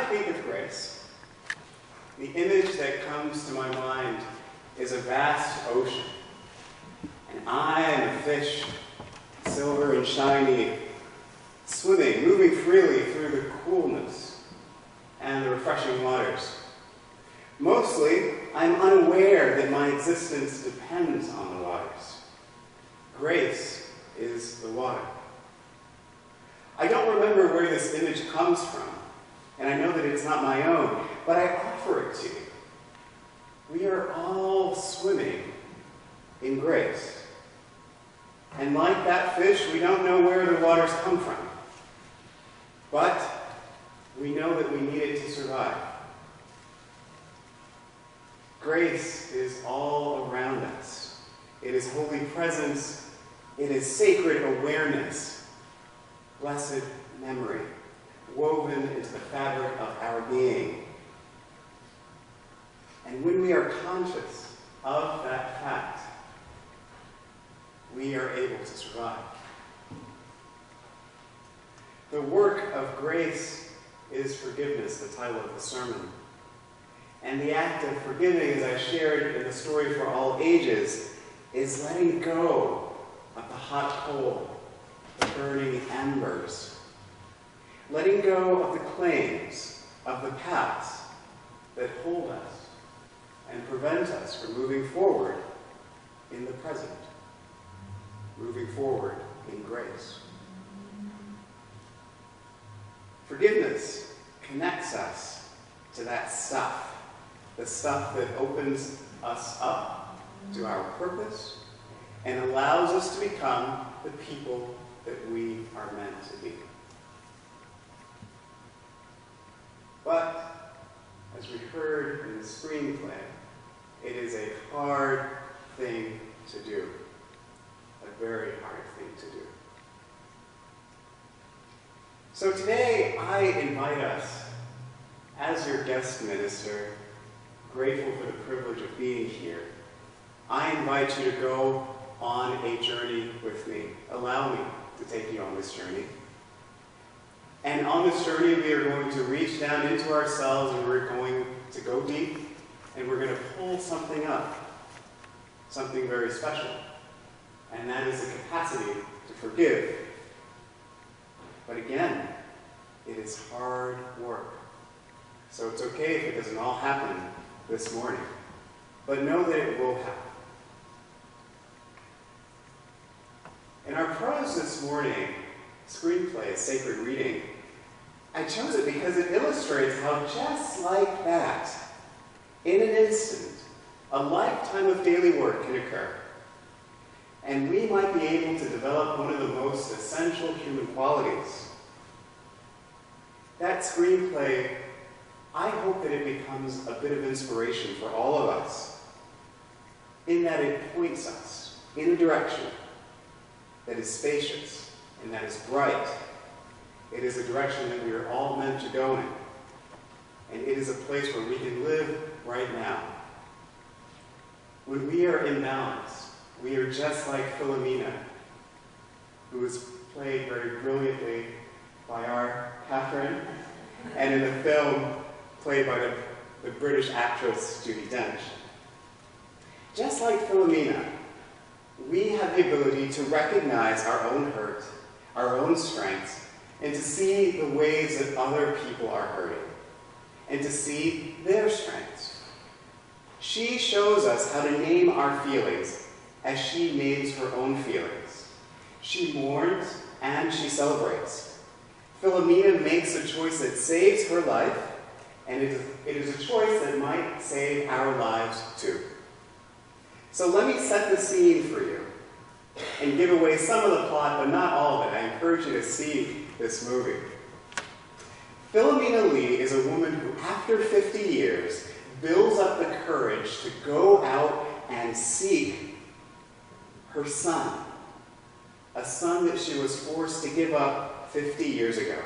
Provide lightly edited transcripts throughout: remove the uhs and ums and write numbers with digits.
think of grace, the image that comes to my mind is a vast ocean. And I am a fish, silver and shiny, swimming, moving freely through the coolness and the refreshing waters. Mostly, I'm unaware that my existence depends on the waters. Grace is the water. I don't remember where this image comes from, and I know that it's not my own, but I offer it to you. We are all swimming in grace. And like that fish, we don't know where the waters come from. But we know that we need it to survive. Grace is all around us. It is holy presence. It is sacred awareness, blessed memory, woven into the fabric of our being. And when we are conscious of that fact, we are able to survive. The work of grace is forgiveness, the title of the sermon. And the act of forgiving, as I shared in the Story for All Ages, is letting go of the hot coal, the burning embers. Letting go of the claims of the past that hold us and prevent us from moving forward in the present. Moving forward in grace. Forgiveness connects us to that stuff, the stuff that opens us up to our purpose and allows us to become the people that we are meant to be. But, as we heard in the screenplay, it is a hard thing to do. A very hard thing to do. So today, I invite us, as your guest minister, grateful for the privilege of being here, I invite you to go on a journey with me. Allow me to take you on this journey. And on this journey, we are going to reach down into ourselves and we're going to go deep and we're going to pull something up, something very special. And that is the capacity to forgive. But again, it is hard work. So it's okay if it doesn't all happen this morning. But know that it will happen. In our prose this morning, screenplay, a sacred reading, I chose it because it illustrates how just like that, in an instant, a lifetime of daily work can occur. And we might be able to develop one of the most essential human qualities. That screenplay, I hope that it becomes a bit of inspiration for all of us, in that it points us in a direction that is spacious and that is bright. It is a direction that we are all meant to go in. And it is a place where we can live right now. When we are in balance, we are just like Philomena, who was played very brilliantly by our Catherine, and in the film, played by the British actress Judi Dench. Just like Philomena, we have the ability to recognize our own hurt, our own strengths, and to see the ways that other people are hurting, and to see their strengths. She shows us how to name our feelings as she names her own feelings. She mourns and she celebrates. Philomena makes a choice that saves her life, and it is a choice that might save our lives too. So let me set the scene for you and give away some of the plot, but not all of it. I encourage you to see this movie. Philomena Lee is a woman who, after 50 years, builds up the courage to go out and seek her son, a son that she was forced to give up 50 years ago.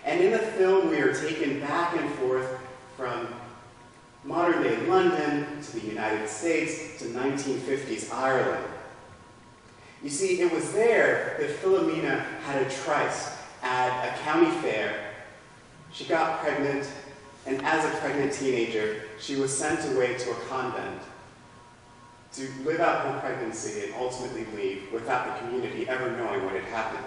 And in the film, we are taken back and forth from modern-day London to the United States to 1950s Ireland. You see, it was there that Philomena had a tryst at a county fair. She got pregnant, and as a pregnant teenager, she was sent away to a convent to live out her pregnancy and ultimately leave without the community ever knowing what had happened.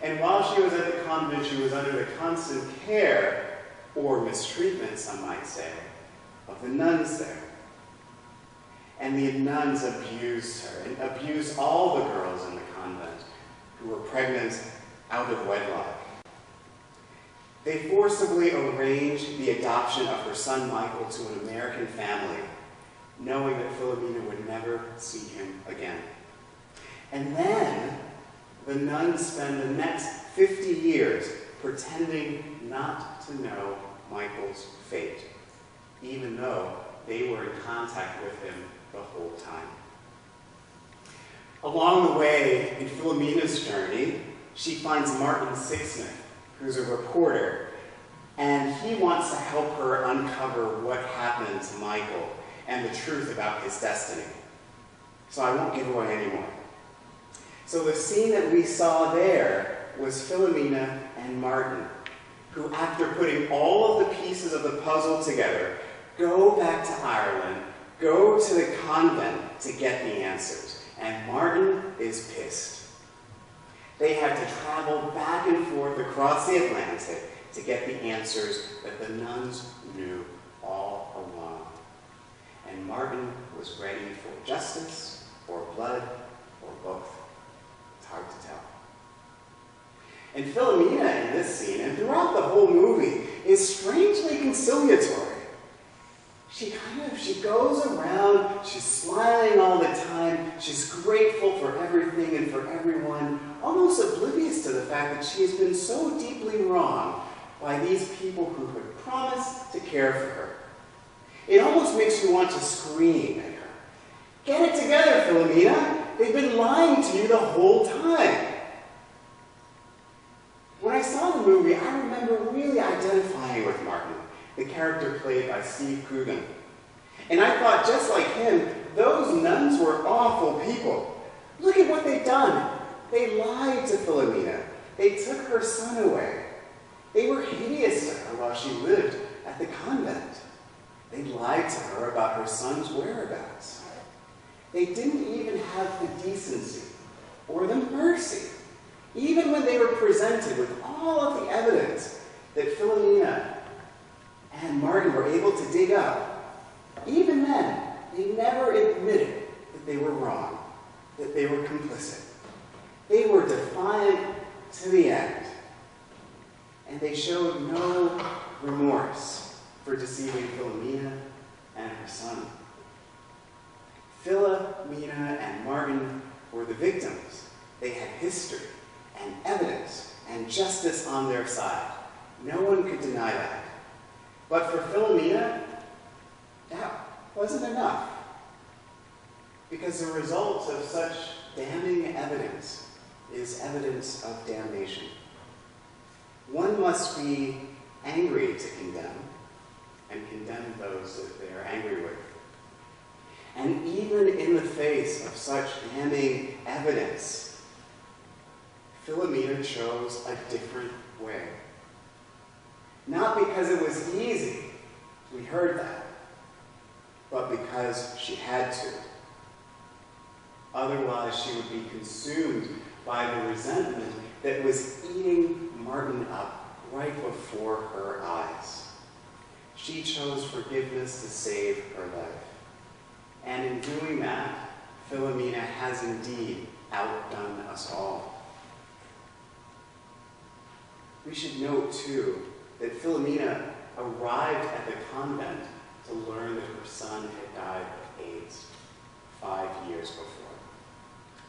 And while she was at the convent, she was under the constant care, or mistreatment, some might say, of the nuns there. And the nuns abused her, and abused all the girls in the convent who were pregnant out of wedlock. They forcibly arranged the adoption of her son Michael to an American family, knowing that Philomena would never see him again. And then the nuns spend the next 50 years pretending not to know Michael's fate, even though they were in contact with him the whole time. Along the way, in Philomena's journey, she finds Martin Sixsmith, who's a reporter, and he wants to help her uncover what happened to Michael and the truth about his destiny. So I won't give away anymore. So the scene that we saw there was Philomena and Martin, who, after putting all of the pieces of the puzzle together, go back to Ireland, go to the convent to get the answers. And Martin is pissed. They had to travel back and forth across the Atlantic to get the answers that the nuns knew all along. And Martin was ready for justice, or blood, or both. It's hard to tell. And Philomena in this scene, and throughout the whole movie, is strangely conciliatory. She goes around, she's smiling all the time, she's grateful for everything and for everyone, almost oblivious to the fact that she has been so deeply wronged by these people who had promised to care for her. It almost makes you want to scream at her. Get it together, Philomena! They've been lying to you the whole time. When I saw the movie, I remember really identifying with Martin, the character played by Steve Coogan. And I thought, just like him, those nuns were awful people. Look at what they've done. They lied to Philomena. They took her son away. They were hideous to her while she lived at the convent. They lied to her about her son's whereabouts. They didn't even have the decency or the mercy, even when they were presented with all of the evidence that Philomena and Martin were able to dig up. Even then, they never admitted that they were wrong, that they were complicit. They were defiant to the end, and they showed no remorse for deceiving Philomena and her son. Philomena and Martin were the victims. They had history and evidence and justice on their side. No one could deny that. But for Philomena, that wasn't enough. Because the result of such damning evidence is evidence of damnation. One must be angry to condemn, and condemn those that they are angry with. And even in the face of such damning evidence, Philomena chose a different way. Not because it was easy, we heard that, but because she had to. Otherwise, she would be consumed by the resentment that was eating Martin up right before her eyes. She chose forgiveness to save her life. And in doing that, Philomena has indeed outdone us all. We should note, too, that Philomena arrived at the convent to learn that her son had died of AIDS 5 years before.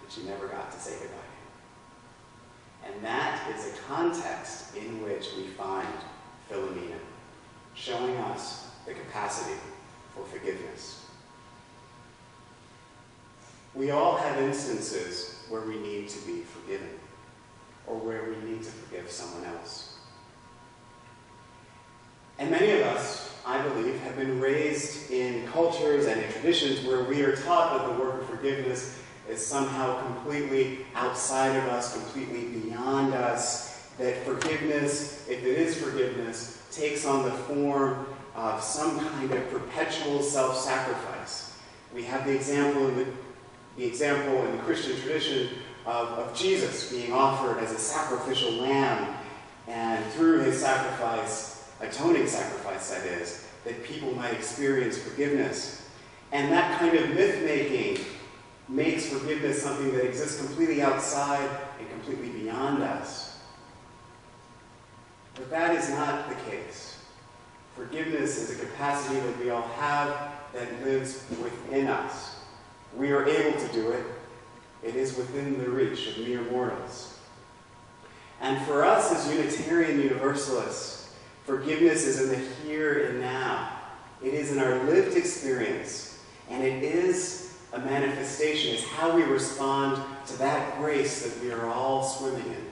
And she never got to say goodbye. And that is a context in which we find Philomena, showing us the capacity for forgiveness. We all have instances where we need to be forgiven, or where we need to forgive someone else. And many of us, I believe, have been raised in cultures and in traditions where we are taught that the work of forgiveness is somehow completely outside of us, completely beyond us, that forgiveness, if it is forgiveness, takes on the form of some kind of perpetual self-sacrifice. We have the example in the Christian tradition of Jesus being offered as a sacrificial lamb, and through his sacrifice, atoning sacrifice that is, that people might experience forgiveness. And that kind of myth-making makes forgiveness something that exists completely outside and completely beyond us. But that is not the case. Forgiveness is a capacity that we all have that lives within us. We are able to do it. It is within the reach of mere mortals. And for us as Unitarian Universalists, forgiveness is in the here and now. It is in our lived experience, and it is a manifestation. It's how we respond to that grace that we are all swimming in.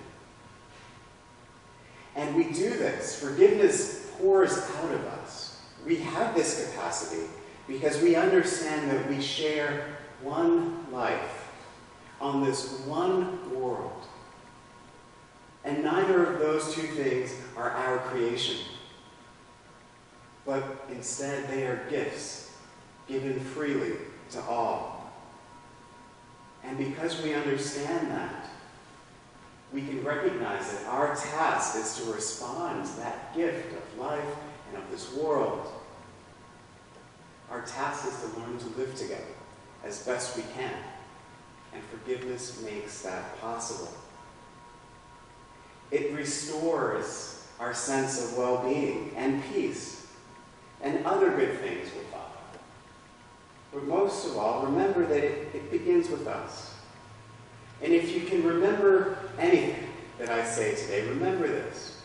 And we do this. Forgiveness pours out of us. We have this capacity because we understand that we share one life on this one world. And neither of those two things are our creation. But instead they are gifts given freely to all. And because we understand that, we can recognize that our task is to respond to that gift of life and of this world. Our task is to learn to live together as best we can, and forgiveness makes that possible. It restores our sense of well-being and peace, and other good things will follow. But most of all, remember that it begins with us. And if you can remember anything that I say today, remember this: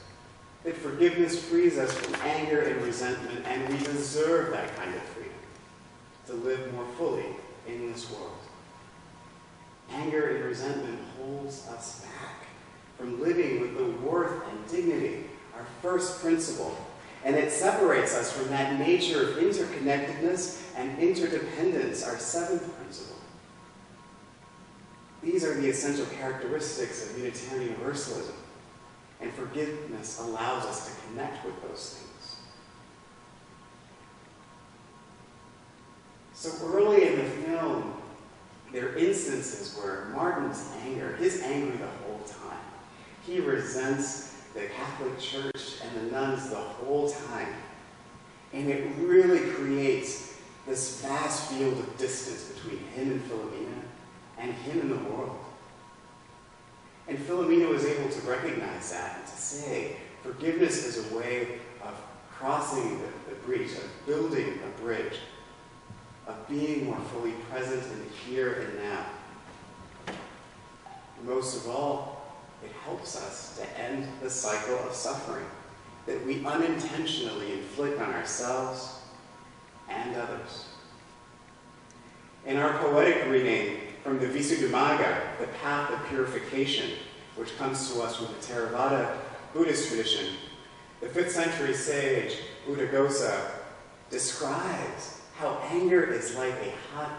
that forgiveness frees us from anger and resentment, and we deserve that kind of freedom to live more fully in this world. Anger and resentment holds us back from living with the worth and dignity, our first principle, and it separates us from that nature of interconnectedness and interdependence, our seventh principle. These are the essential characteristics of Unitarian Universalism, and forgiveness allows us to connect with those things. So early in the film, there are instances where Martin's anger, he's angry the whole time. He resents the Catholic Church and the nuns the whole time. And it really creates this vast field of distance between him and Philomena, and him and the world. And Philomena was able to recognize that and to say, forgiveness is a way of crossing the breach, of building a bridge, of being more fully present in the here and now. Most of all, it helps us to end the cycle of suffering that we unintentionally inflict on ourselves and others. In our poetic reading from the Visuddhimagga, the path of purification, which comes to us from the Theravada Buddhist tradition, the 5th century sage Buddhaghosa describes how anger is like a hot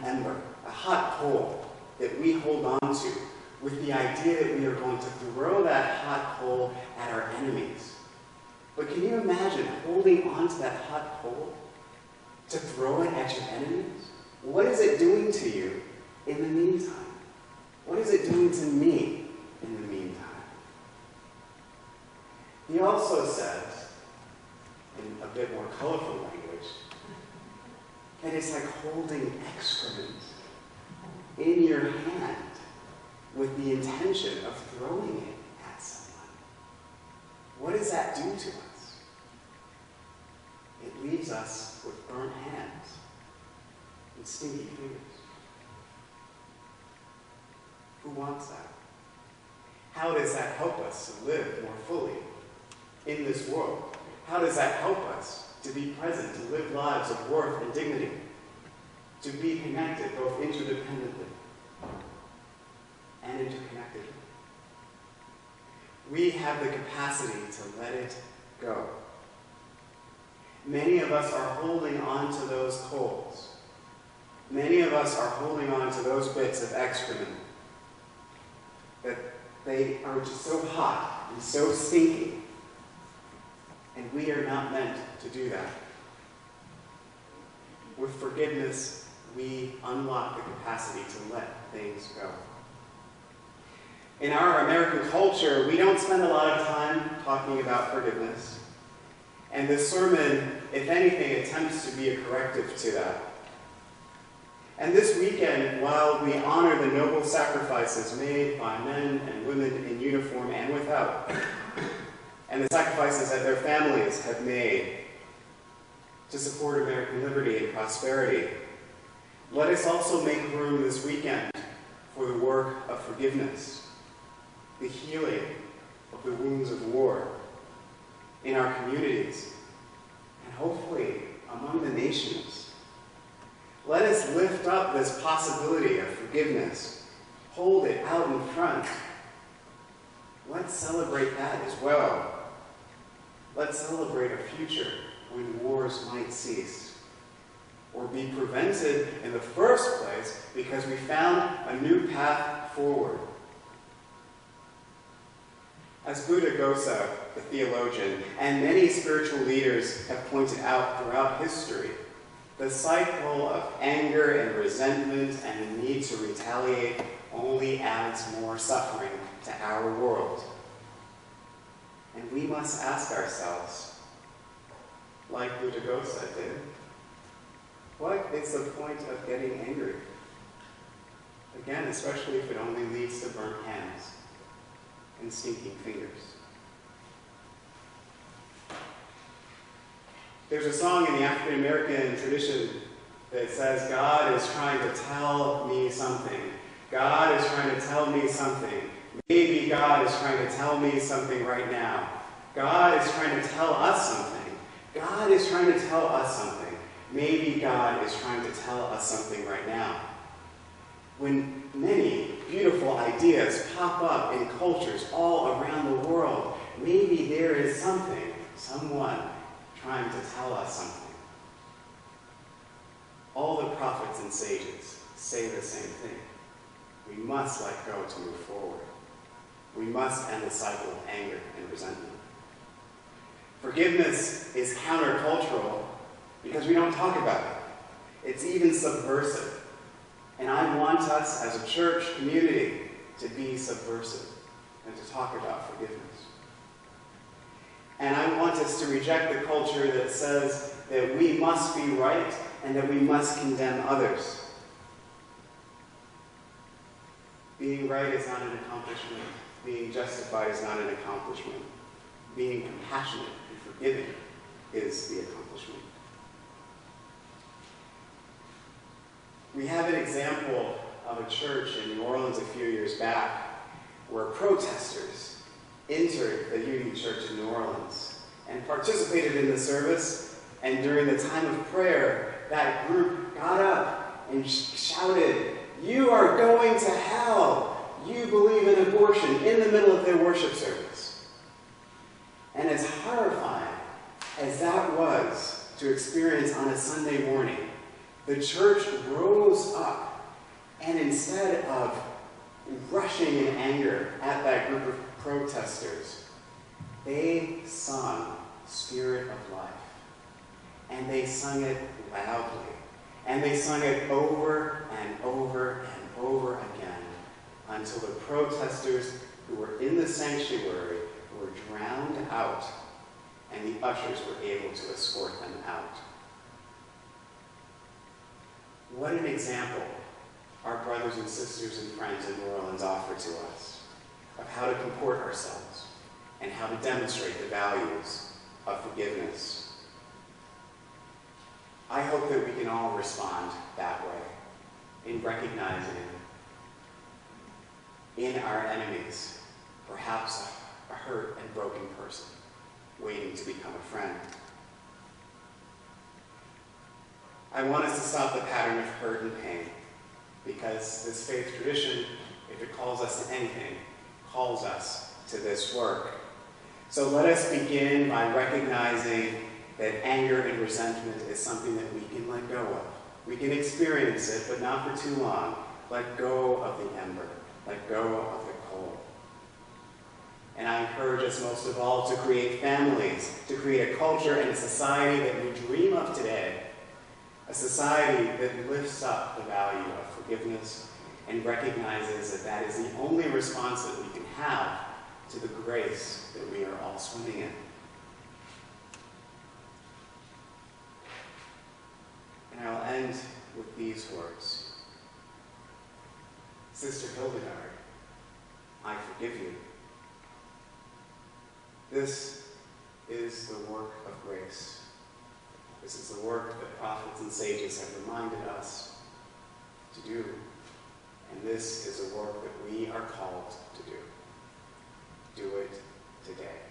ember, a hot coal that we hold on to with the idea that we are going to throw that hot coal at our enemies. But can you imagine holding on to that hot coal to throw it at your enemies? What is it doing to you in the meantime? What is it doing to me in the meantime? He also says, in a bit more colorful language, that it's like holding excrement in your hand with the intention of throwing it at someone. What does that do to us? It leaves us with burnt hands and stinky fingers. Who wants that? How does that help us to live more fully in this world? How does that help us to be present, to live lives of worth and dignity, to be connected both interdependently and interconnected? We have the capacity to let it go. Many of us are holding on to those coals. Many of us are holding on to those bits of excrement they are just so hot and so stinky. And we are not meant to do that. With forgiveness, we unlock the capacity to let things go. In our American culture, we don't spend a lot of time talking about forgiveness. And this sermon, if anything, attempts to be a corrective to that. And this weekend, while we honor the noble sacrifices made by men and women in uniform and without, and the sacrifices that their families have made to support American liberty and prosperity, let us also make room this weekend for the work of forgiveness, the healing of the wounds of war in our communities, and hopefully among the nations. Let us lift up this possibility of forgiveness, hold it out in front. Let's celebrate that as well. Let's celebrate a future when wars might cease, or be prevented in the first place because we found a new path forward. As Buddhaghosa, the theologian, and many spiritual leaders have pointed out throughout history, the cycle of anger and resentment and the need to retaliate only adds more suffering to our world. And we must ask ourselves, like Buddhaghosa did, what is the point of getting angry? Again, especially if it only leads to burnt hands and stinking fingers. There's a song in the African American tradition that says, God is trying to tell me something. God is trying to tell me something. Maybe God is trying to tell me something right now. God is trying to tell us something. God is trying to tell us something. Maybe God is trying to tell us something right now. When many beautiful ideas pop up in cultures all around the world, maybe there is something, someone trying to tell us something. All the prophets and sages say the same thing. We must let go to move forward. We must end the cycle of anger and resentment. Forgiveness is countercultural because we don't talk about it. It's even subversive. And I want us as a church community to be subversive and to talk about forgiveness. And I want us to reject the culture that says that we must be right and that we must condemn others. Being right is not an accomplishment. Being justified is not an accomplishment. Being compassionate and forgiving is the accomplishment. We have an example of a church in New Orleans a few years back where protesters entered the Union Church in New Orleans and participated in the service, and during the time of prayer, that group got up and shouted, "You are going to hell! You believe in abortion," in the middle of their worship service. And as horrifying as that was to experience on a Sunday morning, the church rose up, and instead of rushing in anger at that group of protesters, they sung "Spirit of Life." And they sung it loudly. And they sung it over and over and over again until the protesters who were in the sanctuary were drowned out and the ushers were able to escort them out. What an example our brothers and sisters and friends in New Orleans offer to us of how to comport ourselves and how to demonstrate the values of forgiveness. I hope that we can all respond that way in recognizing in our enemies perhaps a hurt and broken person waiting to become a friend. I want us to stop the pattern of hurt and pain, because this faith tradition, if it calls us to anything, calls us to this work. So let us begin by recognizing that anger and resentment is something that we can let go of. We can experience it, but not for too long. Let go of the ember. Let go of the coal. And I encourage us most of all to create families, to create a culture and a society that we dream of today, a society that lifts up the value of forgiveness and recognizes that that is the only response that we can have to the grace that we are all swimming in. And I will end with these words. Sister Hildegard, I forgive you. This is the work of grace. This is the work that prophets and sages have reminded us to do. And this is a work that we are called to do. Do it today.